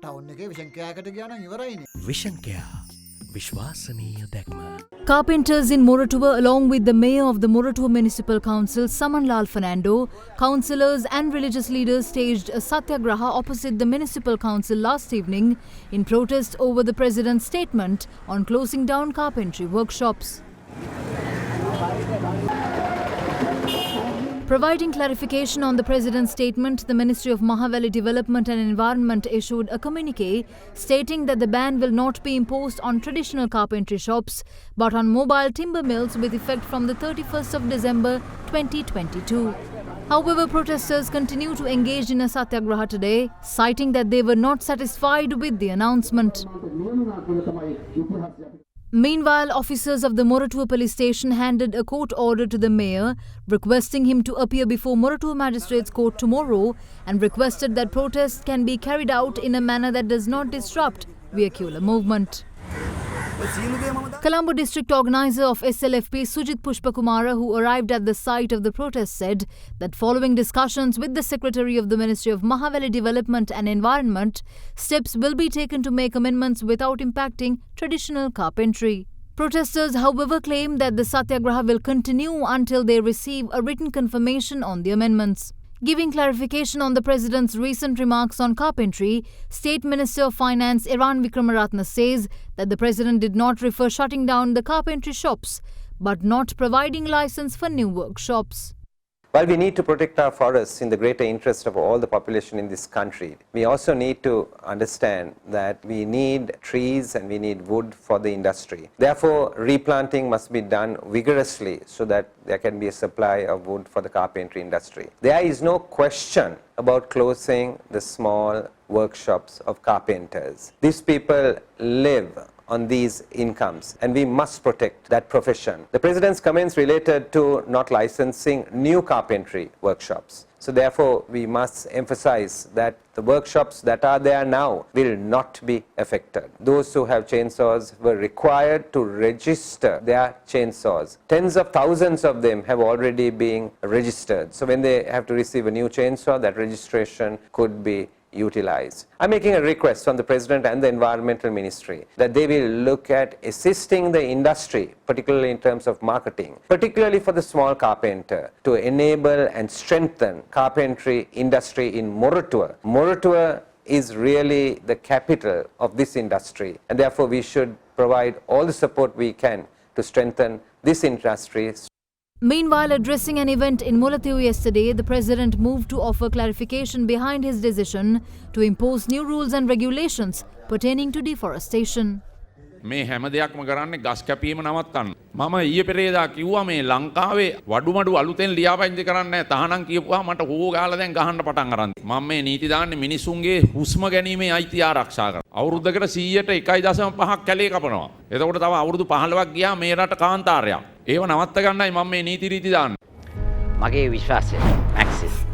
Town එකේ vision කෑකට ගියා නම් ඉවරයිනේ. විෂන් කෑ විශ්වාසනීය දැක්ම. Carpenters in Moratuwa, along with the mayor of the Moratuwa Municipal Council, Samanlal Fernando, councillors and religious leaders staged a satyagraha opposite the municipal council last evening in protest over the president's statement on closing down carpentry workshops. Providing clarification on the president's statement, the Ministry of Mahaweli Development and Environment issued a communique stating that the ban will not be imposed on traditional carpentry shops but on mobile timber mills with effect from the 31st of December 2022. However, protesters continue to engage in a satyagraha today, citing that they were not satisfied with the announcement. Meanwhile, officers of the Moratuwa police station handed a court order to the mayor, requesting him to appear before Moratuwa Magistrates Court tomorrow and requested that protests can be carried out in a manner that does not disrupt vehicular movement. Colombo district organizer of SLFP Sujit Pushpakumara, who arrived at the site of the protest, said that following discussions with the Secretary of the Ministry of Mahaweli Development and Environment, steps will be taken to make amendments without impacting traditional carpentry. Protesters, however, claim that the satyagraha will continue until they receive a written confirmation on the amendments. Giving clarification on the president's recent remarks on carpentry, State Minister of Finance Iran Vikramaratne says that the president did not refer shutting down the carpentry shops but not providing license for new workshops. While we need to protect our forests in the greater interest of all the population in this country, we also need to understand that we need trees and we need wood for the industry. Therefore, replanting must be done vigorously so that there can be a supply of wood for the carpentry industry. There is no question about closing the small workshops of carpenters. These people live on these incomes and we must protect that profession. The President's comments related to not licensing new carpentry workshops. So therefore we must emphasize that the workshops that are there now will not be affected. Those who have chainsaws were required to register their chainsaws. Tens of thousands of them have already been registered. So when they have to receive a new chainsaw, that registration could be utilized. I'm making a request from the President and the Environmental Ministry that they will look at assisting the industry, particularly in terms of marketing, particularly for the small carpenter, to enable and strengthen carpentry industry in Moratuwa. Moratuwa is really the capital of this industry and therefore we should provide all the support we can to strengthen this industry. Meanwhile, addressing an event in Mullaitivu yesterday, the president moved to offer clarification behind his decision to impose new rules and regulations pertaining to deforestation. මේ හැම දෙයක්ම කරන්නේ ගස් කැපීම නවත්තන්න. මම ඊයේ පෙරේදා කිව්වා මේ ලංකාවේ වඩුමඩු අලුතෙන් ලියාපදිංචි කරන්නේ නැහැ. තහනම් කියපුවා මට හෝ ගාලා දැන් ගහන්න පටන් අරන්. මම මේ නීති දාන්නේ මිනිසුන්ගේ හුස්ම ගැනීමේ අයිතිය ආරක්ෂා කරන්න. අවුරුද්දකට 100ට 1.5ක් කැලේ කපනවා. එතකොට තව අවුරුදු 15ක් ගියා මේ රට කාන්තාරයක්. ඒව නවත්ත ගන්නයි මම මේ නීති රීති දාන්නේ. මගේ විශ්වාසය ඇක්සිස්